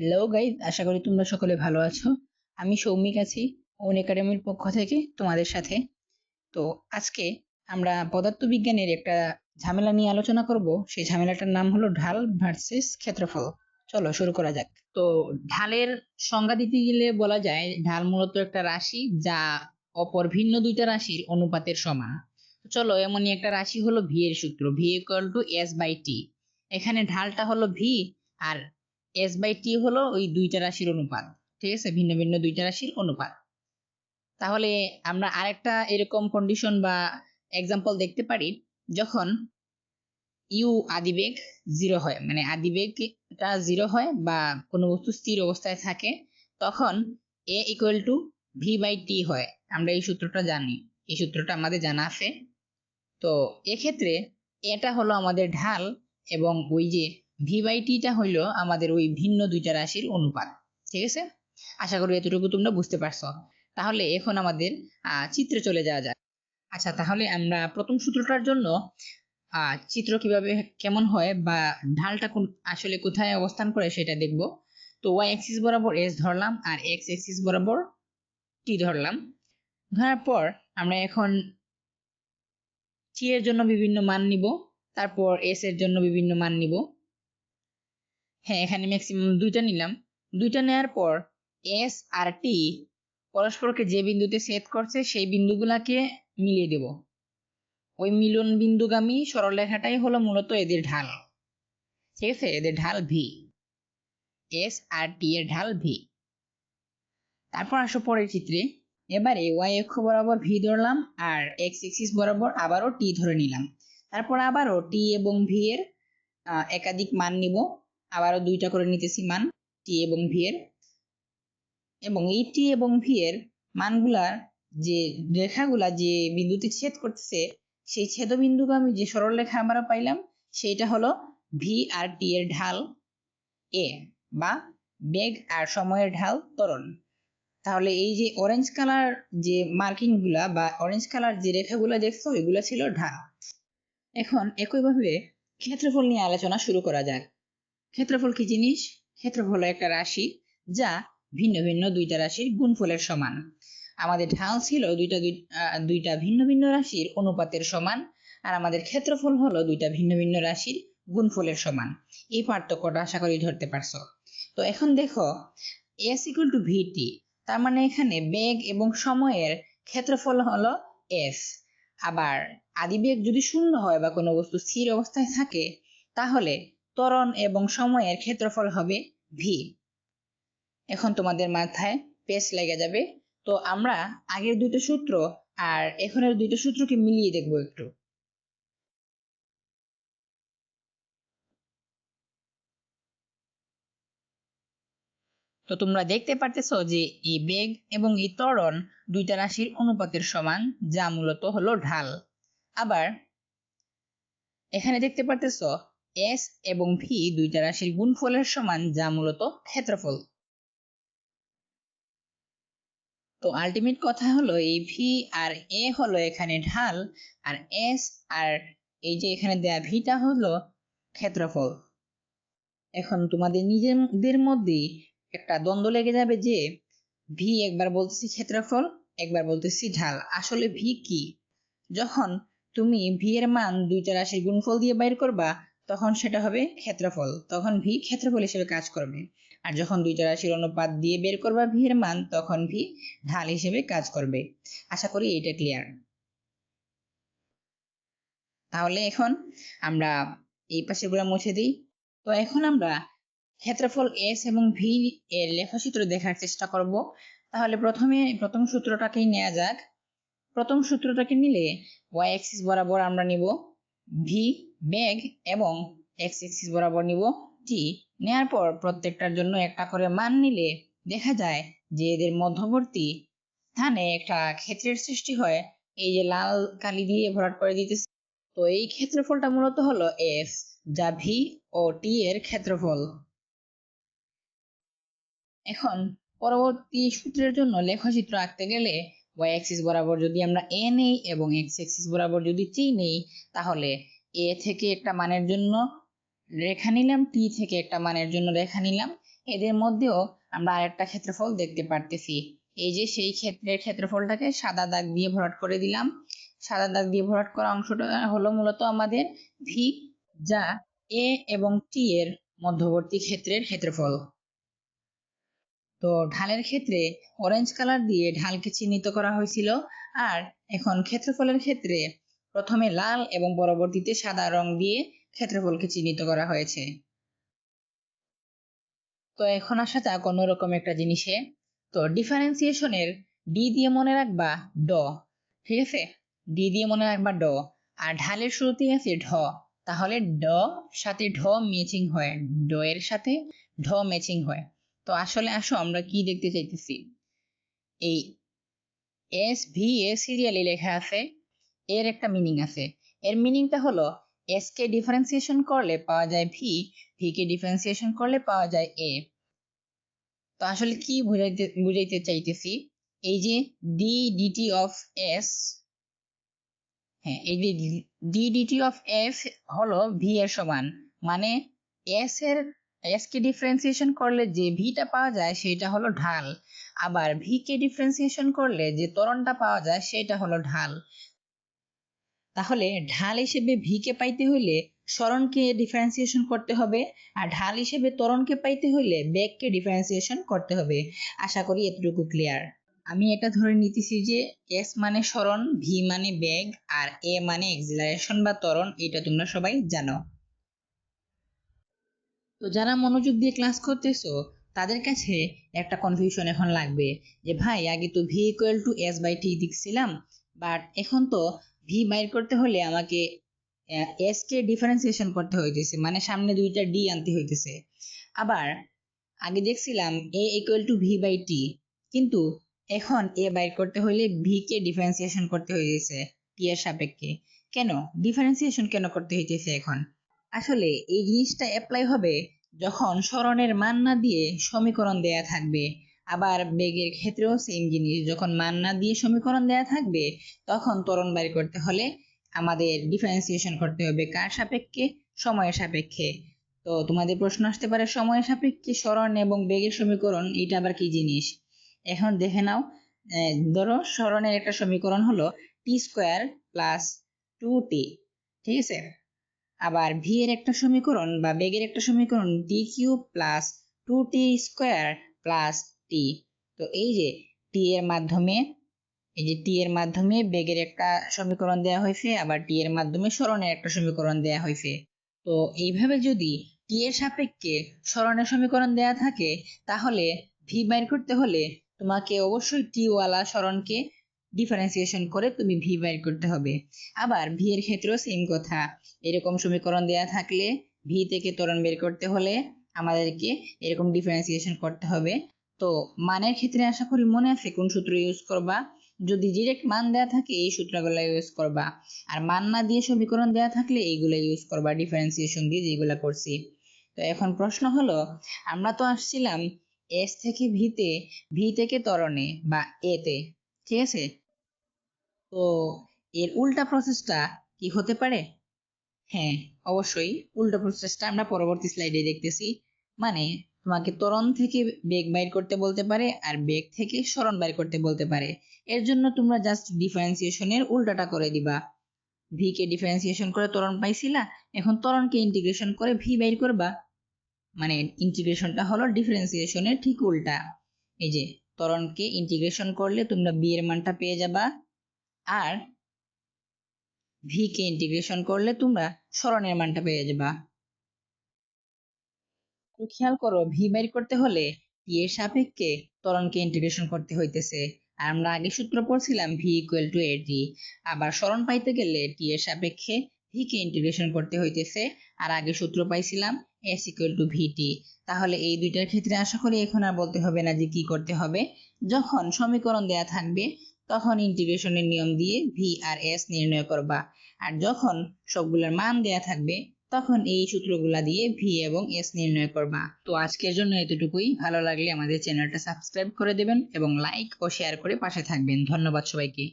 Hello guys, আশা করি তোমরা সকলে ভালো আছো। আমি সৌমিক আছি ওন একাডেমির পক্ষ থেকে তোমাদের সাথে। তো আজকে আমরা পদার্থবিজ্ঞানের একটা ঝামেলা নিয়ে আলোচনা করব। সেই ঝামেলাটার নাম হলো ঢাল ভার্সেস ক্ষেত্রফল। চলো শুরু করা যাক। তো ঢালের সংজ্ঞা দিতে গেলে বলা যায় ঢাল মূলত একটা রাশি যা অপর ভিন্ন দুইটা রাশির অনুপাতের সমান। চলো, এমনই একটা রাশি হলো ভি এর সূত্র, V equal to S by T. এখানে ঢালটা হলো ভি আর এস বাই টি হলো ওই দুইটা রাশির অনুপাত। ঠিক আছে, ভিন্ন ভিন্ন দুইটা রাশির অনুপাত। তাহলে আমরা আরেকটা এরকম কন্ডিশন বা এক্সাম্পল দেখতে পারি, যখন ইউ আদিবেগ জিরো হয়, মানে আদিবেগটা জিরো হয় বা কোনো বস্তু স্থির অবস্থায় থাকে, তখন এ equal to V by T হয়। আমরা এই সূত্রটা জানি, এই সূত্রটা আমাদের জানা আছে। তো এক্ষেত্রে এটা হলো আমাদের ঢাল এবং ওই যে ভি বাই টিটা হইলো আমাদের ওই ভিন্ন দুইটা রাশির অনুপাত। ঠিক আছে, আশা করি এতটুকু তোমরা বুঝতে পারছো। তাহলে এখন আমাদের চিত্রে চলে যাওয়া যাক। আচ্ছা, তাহলে আমরা প্রথম সূত্রটার জন্য চিত্র কিভাবে কেমন হয় বা ঢালটা আসলে কোথায় অবস্থান করে সেটা দেখব। তো ওয়াই অ্যাক্সিস বরাবর এস ধরলাম আর এক্স অ্যাক্সিস বরাবর টি ধরলাম। ধরার পর আমরা এখন টি এর জন্য বিভিন্ন মান নিব, তারপর এস এর জন্য বিভিন্ন মান নিব। হ্যাঁ, এখানে ম্যাক্সিমাম দুইটা নিলাম। দুইটা নেওয়ার পর এস আর টি পরস্পরকে যে বিন্দুতে ছেদ করছে সেই বিন্দুগুলাকে মিলিয়ে দেব। ওই মিলন বিন্দুগামী সরলরেখাটাই হলো মূলত এদের ঢাল। ঠিক আছে, এদের ঢাল ভি, এস আর টি এর ঢাল ভি। তারপর আসো পরের চিত্রে। এবারে ওয়াই অক্ষ বরাবর ভি ধরলাম আর এক্স এক্সিস বরাবর আবারও টি ধরে নিলাম। তারপর আবারও টি এবং ভি এর একাধিক মান নিব, আবারও দুইটা করে নিতেছি মান টি এবং ভি এর। এবং এই টি এবং ভি এর মানগুলার যে রেখাগুলা যে বিন্দুতে ছেদ করতেছে সেই ছেদবিন্দুগামী যে সরল রেখা আমরা পাইলাম সেইটা হলো ভি আর টি এর ঢাল এ, বা বেগ আর সময়ের ঢাল ত্বরণ। তাহলে এই যে অরেঞ্জ কালার যে মার্কিং গুলা বা অরেঞ্জ কালার যে রেখাগুলা দেখছো এগুলা ছিল ঢাল। এখন একইভাবে ক্ষেত্রফল নিয়ে আলোচনা শুরু করা যাক। ক্ষেত্রফল কি জিনিস? ক্ষেত্রফল একটা রাশি যা ভিন্ন ভিন্ন দুইটা রাশির গুণফলের সমান। আমাদের ঢাল ছিল দুইটা ভিন্ন ভিন্ন রাশির অনুপাতের সমান, আর আমাদের ক্ষেত্রফল হলো দুইটা ভিন্ন ভিন্ন রাশির গুণফলের সমান। এই পার্থক্যটা আশা করি ধরতে পারছো। তো এখন দেখো এস ইকুয়াল টু ভিটি, তার মানে এখানে বেগ এবং সময়ের ক্ষেত্রফল হলো এস। আবার আদিবেগ যদি শূন্য হয় বা কোনো বস্তু স্থির অবস্থায় থাকে তাহলে ত্বরণ এবং সময়ের ক্ষেত্রফল হবে ভি। এখন তোমাদের মাথায় পেচ লেগে যাবে। তো আমরা আগের দুইটা সূত্র আর এখনের দুইটা সূত্রকে মিলিয়ে দেখবো একটু। তো তোমরা দেখতে পারতেছো যে এই বেগ এবং এই ত্বরণ দুইটা রাশির অনুপাতের সমান, যা মূলত হলো ঢাল। আবার এখানে দেখতে পারতেছো এস এবং ভি দুইটা রাশির গুণফলের সমান, যা মূলত ক্ষেত্রফল। তো আলটিমেট কথা হলো এই ভি আর এ হলো এখানে ঢাল, আর এস আর এই যে এখানে দেয়া ভিটা হলো ক্ষেত্রফল। এখন তোমাদের নিজেদের মধ্যে একটা দ্বন্দ্ব লেগে যাবে যে ভি একবার বলতেছি ক্ষেত্রফল, একবার বলতেছি ঢাল, আসলে ভি কি? যখন তুমি ভি এর মান দুইটা রাশির গুণফল দিয়ে বাইর করবা তখন সেটা হবে ক্ষেত্রফল, তখন ভি ক্ষেত্রফল হিসেবে কাজ করবে। আর যখন দুইটা রাশির অনুপাত দিয়ে বের করবা ভি এর মান, তখন ভি ঢাল হিসেবে কাজ করবে। আশা করি এটা ক্লিয়ার। তাহলে এখন আমরা এই পাশে গুলো মুছে দিই। তো এখন আমরা ক্ষেত্রফল এস এবং ভি এর লেখচিত্র দেখার চেষ্টা করব। তাহলে প্রথম সূত্রটাকেই নেওয়া যাক। প্রথম সূত্রটাকে নিলে ওয়াই অ্যাক্সিস বরাবর আমরা নিব ভি বেগ এবং এক্স অ্যাক্সিস বরাবর নিব টি। নেয়ার পর প্রত্যেকটার জন্য একটা করে মান নিলে দেখা যায় যে এদের মধ্যবর্তী স্থানে একটা ক্ষেত্রের সৃষ্টি হয়। এই যে লাল কালি দিয়ে ভরাট করে দিতেছে। তো এই ক্ষেত্রফলটা মূলত হলো এস, যা ভি ও টি এর ক্ষেত্রফল। এখন পরবর্তী সূত্রের জন্য লেখচিত্র আঁকতে গেলে ওয়াই অ্যাক্সিস বরাবর যদি আমরা এ নেই এবং এক্স অ্যাক্সিস বরাবর যদি টি নেই, তাহলে এ থেকে একটা মানের জন্য রেখা নিলাম, টি থেকে একটা মানের জন্য রেখা নিলাম, এদের মধ্যেও আমরা আরেকটা ক্ষেত্রফল দেখতে পারতেছি। এই যে সেই ক্ষেত্রের ক্ষেত্রফলটাকে সাদা দাগ দিয়ে ভরাট করে দিলাম। সাদা দাগ দিয়ে ভরাট করা অংশটা হলো মূলত আমাদের ভি, যা এ এবং টি এর মধ্যবর্তী ক্ষেত্রের ক্ষেত্রফল। তো ঢালের ক্ষেত্রে অরেঞ্জ কালার দিয়ে ঢালকে চিহ্নিত করা হয়েছিল, আর এখন ক্ষেত্রফলের ক্ষেত্রে প্রথমে লাল এবং পরবর্তীতে সাদা রং দিয়ে ক্ষেত্রফলকে চিহ্নিত করা হয়েছে। তো এখন আসা যাক অন্যরকম একটা জিনিসে। তো ডিফারেন্সিয়েশনের ডি দিয়ে মনে রাখবা ড, ঠিক আছে? ডি দিয়ে মনে রাখবা ড, আর ঢালের শুরুতেই আছে ঢ, তাহলে ড সাথে ঢ ম্যাচিং হয়, ড এর সাথে ঢ ম্যাচিং হয়। তো আসলে আসো আমরা কি দেখতে চাইতেছি। এই এস ভি এ সিরিয়ালে লেখা আছে, এর একটা মিনিং আছে। এর মিনিংটা হলো এস কে ডিফারেন্সিয়েশন করলে পাওয়া যায় ভি, ভি কে ডিফারেন্সিয়েশন করলে পাওয়া যায় এ। তো আসলে কি বুঝাইতে চাইতেছি, এই যে ডি ডিটি অফ এস, হ্যাঁ এই যে ডি ডিটি অফ এস হলো ভি এর সমান, মানে এস কে ডিফারেন্সিয়েশন করলে যে ভিটা পাওয়া যায় সেটা হলো ঢাল, আবার ভি কে ডিফারেন্সিয়েশন করলে যে ত্বরণটা পাওয়া যায় সেটা হলো ঢাল। তাহলে ঢাল হিসেবে ভি কে পাইতে হইলে সরণকে ডিফারেন্সিয়েশন করতে হবে, আর ঢাল হিসেবে ত্বরণকে পাইতে হইলে বেগকে ডিফারেন্সিয়েশন করতে হবে। আশা করি এতটুকু ক্লিয়ার। আমি এটা ধরে নিতেছি যে এস মানে সরণ, ভি মানে বেগ, আর এ মানে এক্সিলারেশন বা ত্বরণ, এটা তোমরা সবাই জানো। তো যারা মনোযোগ দিয়ে ক্লাস করতেছো তাদের কাছে একটা কনফিউশন এখন লাগবে যে ভাই আগে তো V equal to S by T দেখছিলাম, বাট এখন তো ভি বাইর করতে হলে আমাকে এস কে ডিফারেন্সিয়েশন করতে হইতেছে, মানে সামনে দুইটা ডি আনতে হইতেছে। আবার আগে দেখছিলাম এ equal to V by T, কিন্তু এখন এ বাইর করতে হইলে ভি কে ডিফারেন্সিয়েশন করতে হইতেছে টি এর সাপেক্ষে। কেন ডিফারেন্সিয়েশন কেন করতে হইতেছে এখন? আসলে এই জিনিসটা অ্যাপ্লাই হবে যখন সরণের মান না দিয়ে সমীকরণ দেয়া থাকবে। আবার বেগের ক্ষেত্রেও সেম জিনিস, যখন মান না দিয়ে সমীকরণ দেয়া থাকবে তখন ত্বরণ বের করতে হলে আমাদের ডিফারেন্সিয়েশন করতে হবে কার সাপেক্ষে? সময়ের সাপেক্ষে। তো তোমাদের প্রশ্ন আসতে পারে সময়ের সাপেক্ষে সরণ এবং বেগের সমীকরণ এটা আবার কি জিনিস? এখন দেখে নাও, ধরো সরণের একটা সমীকরণ হলো টি স্কোয়ার প্লাস 2t, ঠিক আছে? আবার ভি এর একটা সমীকরণ বা বেগের একটা সমীকরণ d cube plus 2t square plus t. তো এই যে টি এর মাধ্যমে, এই যে টি এর মাধ্যমে বেগের একটা সমীকরণ দেওয়া হয়েছে, আবার টি এর মাধ্যমে সরণের একটা সমীকরণ দেওয়া হয়েছে। তো এইভাবে যদি টি এর সাপেক্ষে সরণের সমীকরণ দেয়া থাকে তাহলে ভি বাইর করতে হলে তোমাকে অবশ্যই টি ওয়ালা সরণকে ডিফারেন্সিয়েশন করে তুমি ভি বাইর করতে হবে। আবার ভি এর ক্ষেত্রেও সেম কথা, এরকম সমীকরণ দেয়া থাকলে ভি থেকে ত্বরণ বের করতে হলে আমাদেরকে এরকম ডিফারেন্সিয়েশন করতে হবে। তো মানের ক্ষেত্রে আশা করি মনে আছে কোন সূত্র ইউজ করবা। যদি ডিরেক্ট মান দেয়া থাকে এই সূত্রগুলো ইউজ করবা, আর মান না দিয়ে সমীকরণ দেয়া থাকলে এইগুলো ইউজ করবা ডিফারেন্সিয়েশন দিয়ে যেগুলো করছি। তো এখন প্রশ্ন হলো, আমরা তো আসছিলাম এস থেকে ভিতে, ভি থেকে ত্বরণে বা এ তে, ঠিক আছে? তো এর উল্টা প্রসেসটা কি হতে পারে? হ্যাঁ, অবশ্যই উল্টো প্রসেসটা আমরা পরবর্তী স্লাইডে দেখতেছি। মানে তোমাকে ত্বরণ থেকে বেগ বাইর করতে বলতে পারে, আর বেগ থেকে সরণ বাইর করতে বলতে পারে। এর জন্য তোমরা জাস্ট ডিফারেন্সিয়েশনের উল্টাটা করে দিবা। ভি কে ডিফারেন্সিয়েশন করে ত্বরণ পাইছিলা, এখন ত্বরণকে ইন্টিগ্রেশন করে ভি বাইর করবা। মানে ইন্টিগ্রেশনটা হলো ডিফারেন্সিয়েশনের ঠিক উল্টা। এই যে ত্বরণকে ইন্টিগ্রেশন করলে তোমরা বি এর মানটা পেয়ে যাবা, আর ভি কে ইন্টিগ্রেশন করলে তোমরা সরণের মানটা পেয়ে যাবা। তো খেয়াল করো, ভি বের করতে হলে টি এর সাপেক্ষে ত্বরণকে ইন্টিগ্রেশন করতে হইতেছে, আর আমরা আগে সূত্র পড়ছিলাম ভি ইকুয়াল টু এটি। আবার সরণ পাইতে গেলে টি এর সাপেক্ষে ভি কে ইন্টিগ্রেশন করতে হইতেছে, আর আগে সূত্র পাইছিলাম এস ইকুয়াল টু ভিটি। তাহলে এই দুইটার ক্ষেত্রে আশা করি এখন আর বলতে হবে না যে কি করতে হবে। যখন সমীকরণ দেয়া থাকবে তখন ইন্টিগ্রেশনের নিয়ম দিয়ে ভি আর এস নির্ণয় করবা, আর যখন সবগুলোর মান দেয়া থাকবে তখন এই সূত্রগুলা দিয়ে ভি এবং এস নির্ণয় করবা। তো আজকের জন্য এতটুকুই। ভালো লাগলে আমাদের চ্যানেলটা সাবস্ক্রাইব করে দেবেন এবং লাইক ও শেয়ার করে পাশে থাকবেন। ধন্যবাদ সবাইকে।